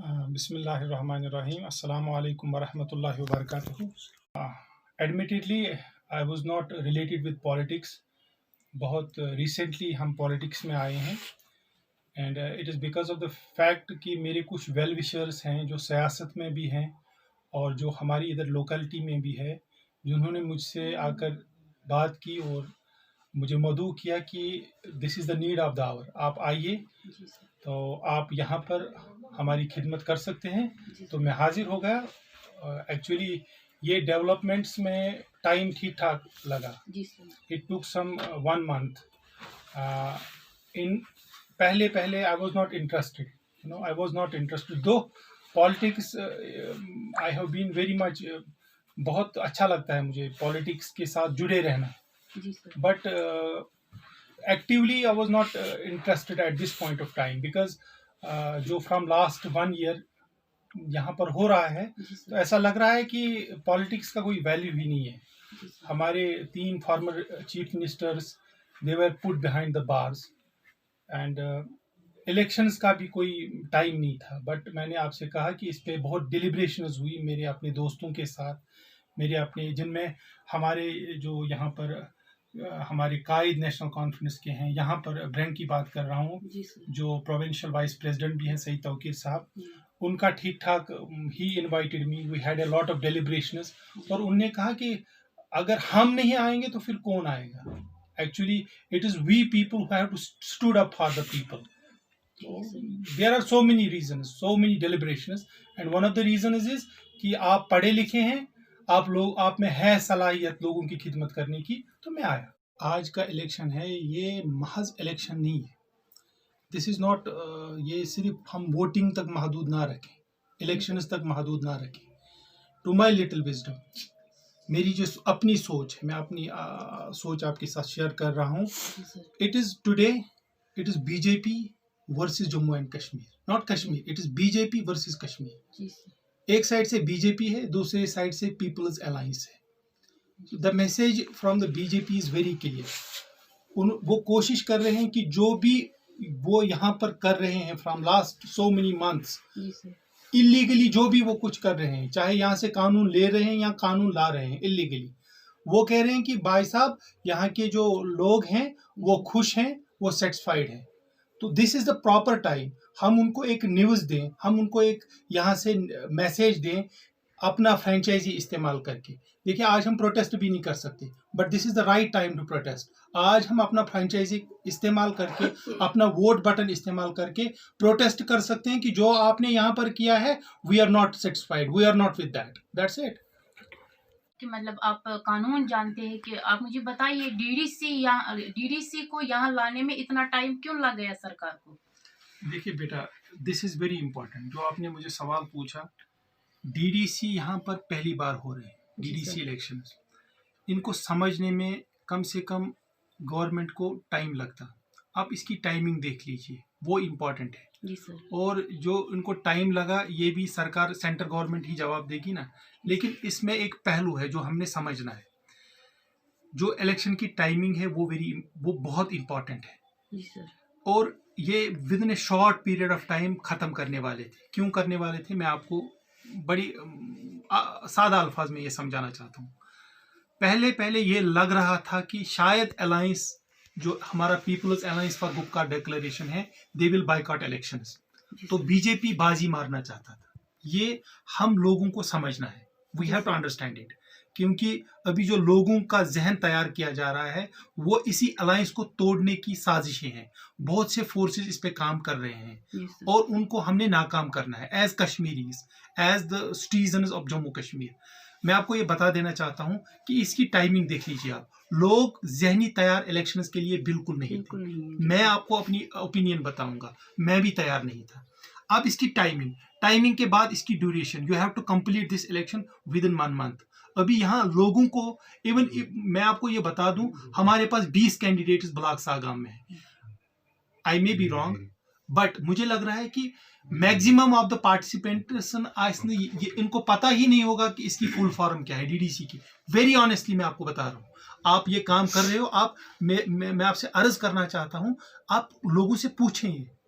بسم اللہ الرحمن الرحیم السلام علیکم ورحمۃ اللہ وبرکاتہ. Admittedly I was not related with politics. بہت ریسنٹلی ہم پالیٹکس میں آئے ہیں and it is because of the fact کہ میرے کچھ ویل وشرس ہیں جو سیاست میں بھی ہیں اور جو ہماری ادھر لوکلٹی میں بھی ہے، جنہوں نے مجھ سے آ کر بات کی اور مجھے مدعو کیا کہ دس is the need of the آور، آپ آئیے تو آپ یہاں پر ہماری خدمت کر سکتے ہیں. تو میں حاضر ہو گیا. ایکچولی یہ ڈیولپمنٹس میں ٹائم ٹھیک ٹھاک لگا. It took some 1 month. پہلے I was not interested, I was not interested to politics. I have been very much, بہت اچھا لگتا ہے مجھے پالیٹکس کے ساتھ جڑے رہنا، but actually I was not interested at this point of time because جو فرام لاسٹ 1 year یہاں پر ہو رہا ہے تو ایسا لگ رہا ہے کہ پالیٹکس کا کوئی ویلیو ہی نہیں ہے. ہمارے 3 farmer chief ministers they were put behind the bars and elections کا بھی کوئی ٹائم نہیں تھا. بٹ میں نے آپ سے کہا کہ اس پہ بہت ڈیلیبریشنز ہوئی میرے اپنے دوستوں کے ساتھ، میرے اپنے جن میں ہمارے جو یہاں پر ہمارے قائد نیشنل کانفرنس کے ہیں، یہاں پر برینک کی بات کر رہا ہوں، جو پروونشل وائس پریزیڈنٹ بھی ہیں سعید توقیر صاحب، ان کا ٹھیک ٹھاک ہی invited me, we had a lot of deliberations. اور انہوں نے کہا کہ اگر ہم نہیں آئیں گے تو پھر کون آئے گا. Actually it is we people who have to stood up for the people. There are so many reasons, so many deliberations, and one of the reasons is کہ آپ پڑھے لکھے ہیں، آپ میں ہے صلاحیت لوگوں کی خدمت کرنے کی، تو میں آیا. آج کا الیکشن ہے، یہ محض الیکشن نہیں ہے. دس از ناٹ، یہ صرف ہم ووٹنگ تک محدود نہ رکھیں، الیکشنز تک محدود نہ رکھیں. ٹو مائی لٹل وزڈم، میری جو اپنی سوچ ہے، میں اپنی سوچ آپ کے ساتھ شیئر کر رہا ہوں. It is today, it is B J P versus Jammu and Kashmir, not Kashmir, it is B J P versus Kashmir. ایک سائڈ سے بی جے پی ہے، دوسرے سائڈ سے پیپلز الائنس ہے. The message from the be J P is very clear. وہ کوشش کر رہے ہیں کہ جو بھی وہ یہاں پر کر رہے ہیں from last so many months, illegally جو بھی وہ کچھ کر رہے ہیں، چاہے یہاں سے قانون لے رہے ہیں یا قانون لا رہے ہیں اللیگلی، وہ کہہ رہے ہیں کہ بھائی صاحب یہاں کے جو لوگ ہیں وہ خوش ہیں، وہ سیٹسفائیڈ ہیں. تو دس از دا پراپر ٹائم. ہم ان کو ایک نیوز دیں، ہم ان کو ایک یہاں سے میسیج دیں اپنا فرینچائزی استعمال کر کے. دیکھیں آج ہم پروٹیسٹ بھی نہیں کر سکتے، but this is the right time to protest. آج ہم اپنا فرینچائزی استعمال کر کے، اپنا ووٹ بٹن استعمال کر کے پروٹیسٹ کر سکتے ہیں کہ جو آپ نے یہاں پر کیا ہے، we are not satisfied, we are not with that, that's it. کہ مطلب آپ قانون جانتے ہیں، کہ آپ مجھے بتائیے ڈی ڈی سی کو یہاں لانے میں اتنا ٹائم کیوں لگ گیا سرکار کو؟ دیکھیے بیٹا، دس از ویری امپورٹنٹ جو آپ نے مجھے سوال پوچھا. ڈی ڈی سی یہاں پر پہلی بار ہو رہے ہیں، ڈی ڈی سی الیکشن. ان کو سمجھنے میں کم سے کم گورنمنٹ کو ٹائم لگتا. آپ اس کی ٹائمنگ دیکھ لیجئے، وہ امپورٹنٹ ہے. جی سر. اور جو ان کو ٹائم لگا، یہ بھی سرکار، سینٹر گورنمنٹ ہی جواب دے گی نا. لیکن اس میں ایک پہلو ہے جو ہم نے سمجھنا ہے. جو الیکشن کی ٹائمنگ ہے وہ بہت امپورٹنٹ ہے. جی سر. اور یہ with in a short period of time ختم کرنے والے تھے. کیوں کرنے والے تھے، میں آپ کو بڑی سادہ الفاظ میں یہ سمجھانا چاہتا ہوں. پہلے یہ لگ رہا تھا کہ شاید الائنس، جو ہمارا پیپلز الائنس فار گپکا ڈیکلریشن ہے، دے ول بائیکاٹ الیکشنز. تو بی جے پی بازی مارنا چاہتا تھا. یہ ہم لوگوں کو سمجھنا ہے، we have to understand it. کیونکہ ابھی جو لوگوں کا ذہن تیار کیا جا رہا ہے وہ اسی الائنس کو توڑنے کی سازشیں ہیں. بہت سے فورسز اس پہ کام کر رہے ہیں اور ان کو ہم نے ناکام کرنا ہے as Kashmiris, as the citizens of Jammu Kashmir. میں آپ کو یہ بتا دینا چاہتا ہوں کہ اس کی ٹائمنگ دیکھ لیجیے. آپ لوگ ذہنی تیار الیکشنز کے لیے بالکل نہیں تھے. میں آپ کو اپنی اوپینین بتاؤں گا، میں بھی تیار نہیں تھا. اب اس کی ٹائمنگ کے بعد اس کی duration, you have to complete this election within 1 month. ابھی یہاں لوگوں کو، ایون میں آپ کو یہ بتا دوں، ہمارے پاس 20 کینڈیڈیٹس بلاک ساگام میں ہیں. آئی مے بی رانگ، بٹ مجھے لگ رہا ہے کہ میکزیمم آف دا پارٹیسپینٹس ان کو پتہ ہی نہیں ہوگا کہ اس کی فل فارم کیا ہے ڈی ڈی سی کی. ویری آنیسٹلی میں آپ کو بتا رہا ہوں، آپ یہ کام کر رہے ہو. میں آپ سے عرض کرنا چاہتا ہوں، آپ لوگوں سے پوچھیں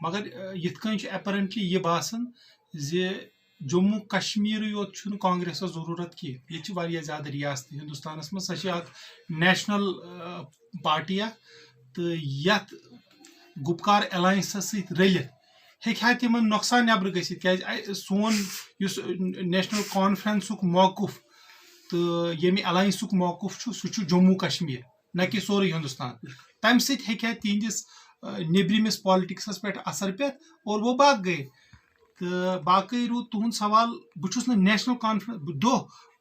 مگر یِتھ کٔنۍ چھُ اپیرنٹلی یہِ باسان زِ جموں کشمیٖرٕے یوت چھُنہٕ کانگریسس ضروٗرت کینٛہہ ییٚتہِ چھِ واریاہ زیادٕ ریاستہٕ ہندوستانس منٛز سۄ چھِ اکھ نیشنل پارٹی اکھ تہٕ یتھ گُپکار الاینسس سۭتۍ رٔلِتھ ہیٚکہِ ہا تِمن نۄقصان نٮ۪برٕ گٔژھِتھ کیازِ سون یُس نیشنل کانفرنسُک موقف تہٕ ییٚمہِ الاینسُک موقف چھُ سُہ چھُ جموں کشمیٖر نہ کہِ سورُے ہندوستان تمہِ سۭتۍ ہیٚکہِ ہا تِہنٛدِس نیبرِمِس پالٹکسس پٮ۪ٹھ اثر پٮ۪تھ اور وہ بات گٔے تہٕ باقٕے روٗد تُہُنٛد سوال بہٕ چھُس نہٕ نیشنل کانفرنس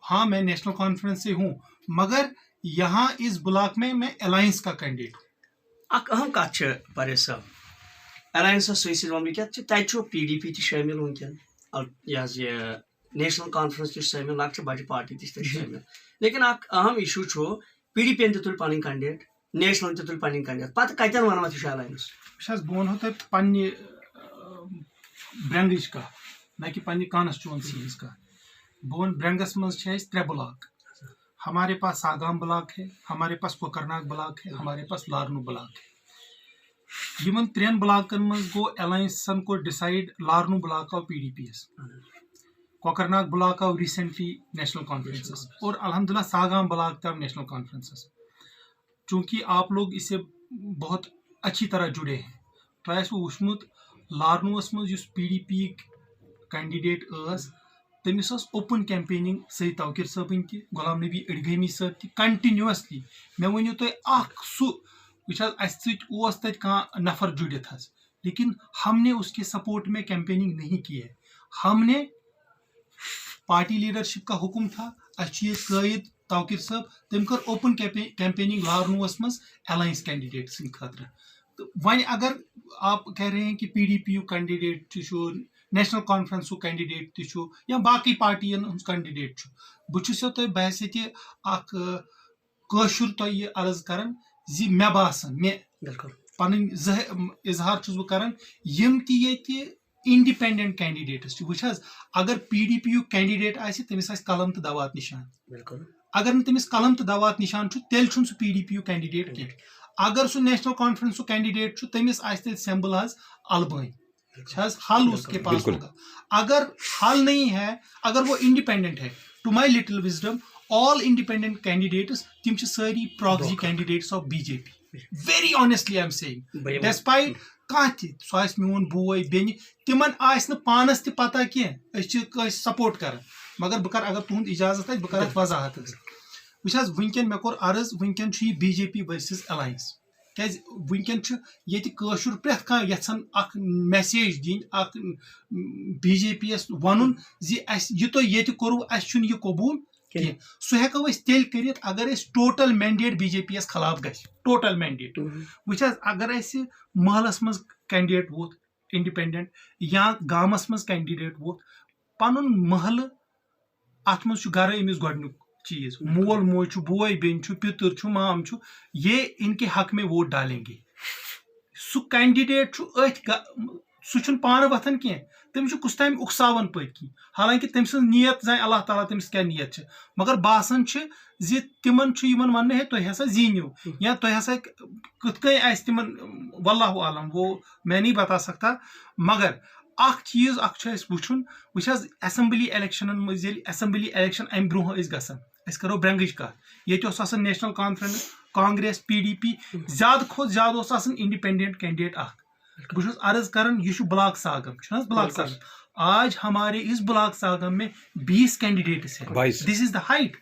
ہاں میں نیشنل کانفرنس سے ہوں مگر یہاں اس بلاک میں الائنس کا کینڈیڈیٹ ہوں. اکھ اہم کتھ چھِ پریش صٲب الائنسس سۭتۍ مملکت چھِ تتہِ چھُ PDP تہِ شٲمِل وٕنکیٚن یہِ حظ یہِ نیشنل کانفرنس تہِ چھُ شٲمِل لۄکچہِ بجہِ پارٹی تہِ چھِ تتہِ شٲمِل لیکن اکھ اہم اِشوٗ چھُ PDP یَن تہِ تُلۍ پنٕنۍ کینڈِڈیٹ نیشنل تہِ تُلۍ پنٕنۍ کینڈِڈیٹ پتہٕ کتٮ۪ن ونو أسۍ یہِ چھُ الائنس وٕچھ حظ بہٕ ونہو تۄہہِ پننہِ برنگٕچ کتھ نہ کہ پننہِ کانسٹچوٗنسی ہٕنٛز کتھ بہٕ ونہٕ برنگس منٛز چھِ اَسہِ 3 بلاک ہمارے پاس ساگام بلاک ہے ہمارے پاس کوکرناگ بلاک ہے ہمارے پاس لارنو بلاک ہے یمن 3 بلاکن منٛز گوٚو الائنسن کوٚر ڈِسایڈ لارنو بلاک آو PDP یس کوکرناگ بلاک آو ریسنٹلی نیشنل کانفرنسس اور الحمدللہ ساگام بلاک تہ آو نیشنل کانفرنسس چونکہ آپ لوگ اس سے بہت اچھی طرح جڑے ہیں تۄہہِ آسوٕ وٕچھمُت لارنوس منٛز یُس PDP یِکۍ کینڈِڈیٹ ٲس تٔمِس ٲس اوپن کیمپینِنگ سید توقیٖر صٲبٕنۍ تہِ غلام نبی اڈگٲمی صٲب تہِ کنٹِنیوسلی مےٚ ؤنِو تُہۍ اکھ سُہ وٕچھ حظ اسہِ سۭتۍ اوس تتہِ کانٛہہ نفر جُڑِتھ حظ لیکن ہم نے اس کے سپورٹ میں کیمپیننگ نہیں کی ہے ہم نے پارٹی لیڈرشپ کا حکم تھا اسہِ چھُ ییٚتہِ قٲیِد توقیٖر صٲب تٔمۍ کٔر اوپن کیمپیننگ لارنوس منٛز الائنس کینڈِڈیٹ سٕنٛدِ خٲطرٕ تہٕ وۄنۍ اگر آپ کہہ رہے ہیں کہ PDP یُک کینڈِڈیٹ تہِ چھُ نیشنل کانفرنسُک کینڈِڈیٹ تہِ چھُ یا باقٕے پارٹین ہُنٛد کینڈِڈیٹ چھُ بہٕ چھُسو تۄہہِ بحثیتہِ اکھ کٲشُر تۄہہِ یہِ عرض کران زِ مےٚ باسان مےٚ پنٕنۍ اظہار چھُس بہٕ کران یِم تہِ ییٚتہِ انڈِپینڈنٹ کینڈِڈیٹس چھِ وٕچھ حظ اگر PDP یُک کینڈِڈیٹ آسہِ تٔمِس آسہِ قلم تہٕ دوات نِشان اگر نہٕ تٔمِس قلم تہٕ دوات نِشان چھُ تیٚلہِ چھُنہٕ سُہ PDP یُک کینڈِڈیٹ کینٛہہ اگر سُہ نیشنل کانفرنسُک کینڈِڈیٹ چھُ تٔمِس آسہِ تیٚلہِ سیمبل حظ البٲنۍ حظ حل اس کے پاس ہوگا اگر حل نہیں ہے اگر وہ انڈیپینڈنٹ ہے to my little wisdom all independent candidates تِم چھِ سٲری proxy candidates of BJP very honestly I am seeing despite کانٛہہ تہِ سُہ آسہِ میون بوے بیٚنہِ تِمن آسہِ نہٕ پانس تہِ پتہ کینٛہہ أسۍ چھِ کٲنٛسہِ سپورٹ کران مگر بہٕ کرٕ اگر تُہُنٛد اجازت آسہِ بہٕ کرٕ اتھ وضاحت حظ وٕچھ حظ وٕنکیٚن مےٚ کوٚر عرض وٕنکیٚن چھُ یہِ BJP ورسز الائنس کیازِ وٕنکیٚن چھُ ییٚتہِ کٲشُر پرٛٮ۪تھ کانٛہہ یژھان اکھ میسیج دِنۍ اکھ BJP یس ونُن زِ اسہِ یہِ تۄہہِ ییٚتہِ کوٚروٕ اسہِ چھُنہٕ یہِ قبوٗل کینٛہہ سُہ ہٮ۪کو أسۍ تیٚلہِ کٔرِتھ اگر أسۍ ٹوٹل مینڈیٹ BJP یس خلاف گژھِ ٹوٹل مینڈیٹ وٕچھ حظ اگر اسہِ محلس منٛز کینڈِڈیٹ ووت انڈِپینڈنٹ یا گامس منٛز کینڈِڈیٹ ووت پنُن محلہٕ اتھ منٛز چھُ گرٕ أمِس گۄڈنیُک چیٖز مول موج چھُ بوے بیٚنہِ چھُ پِتُر چھُ مام چھُ یہ ان کے حق میں ووٹ ڈالیں گے سُہ کینڈِڈیٹ چھُ أتھۍ سُہ چھُنہٕ پانہٕ وۄتھان کینٛہہ تٔمِس چھُ کُس تام اُکساوان پٔتۍ کِنۍ حالانکہِ تٔمۍ سٕنٛز نیت زانہِ اللہ تعالیٰ تٔمِس کیاہ نیت چھِ مگر باسان چھِ زِ تِمن چھُ یِوان وننہٕ ہے تُہۍ ہسا زیٖنِو یا تۄہہِ ہسا کِتھ کٔنۍ آسہِ تِمن واللہ عالم وہ میں نہیں بتا سکتا مگر اکھ چیٖز اکھ چھُ اَسہِ وٕچھُن وٕچھ حظ ایسمبلی الیکشنن منٛز ییٚلہِ ایسمبلی الیکشن امہِ برونٛہہ ٲسۍ گژھان أسۍ کرو برنگٕچ کتھ ییٚتہِ اوس آسان نیشنل کانفرنس کانگریس PDP زیادٕ کھۄتہٕ زیادٕ اوس آسان انڈِپینڈنٹ کینڈِڈیٹ اکھ بہٕ چھُس عرض کران یہِ چھُ بلاک ساگم چھُنہٕ حظ بلاک ساگم آج ہمارے اس بلاک ساگم میں 20 کینڈِڈیٹس ہیں دس از دا ہائٹ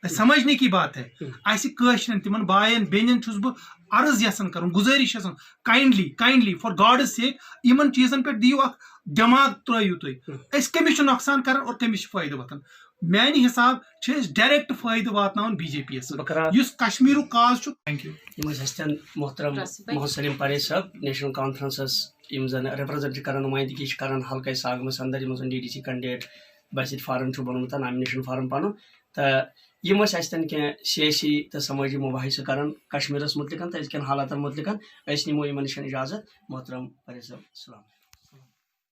سمجھنے کی بات ہے اسہِ کٲشرٮ۪ن تِمن باین بیٚنٮ۪ن چھُس بہٕ عرض یژھان کرُن گُزٲرِش یژھان کاینڈلی فار گاڈس سیک یِمن چیٖزن پٮ۪ٹھ دِیِو اکھ دٮ۪ماغ ترٲیِو تُہۍ أسۍ کٔمِس چھُ نۄقصان کران اور کٔمِس چھُ فٲیدٕ واتان میانہِ حساب چھِ أسۍ ڈایریکٹ فٲیدٕ واتناوان BJP یس یُس کشمیٖرُک کاز چھُ تھینک یوٗ یِم ٲسۍ اَسہِ تن محترم محمد سلیٖم پریش صٲب نیشنل کانفرنسس یِم زن ریپرزنٹ چھِ کران نُمٲیندگی چھِ کران حلقے ساگمس اندر یِمن زن DDC کینڈِڈیٹ باسِط فارم چھُ بنومُت نامنیشن فارم پنُن تہٕ یِم ٲسۍ اَسہِ تن کینٛہہ سیٲسی تہٕ سمٲجی مُباحثہٕ کران کشمیٖرس متعلق تہٕ أزکٮ۪ن حالاتن متعلق أسۍ نِمو یِمن نِش اجازت محترم پریش صٲب السلام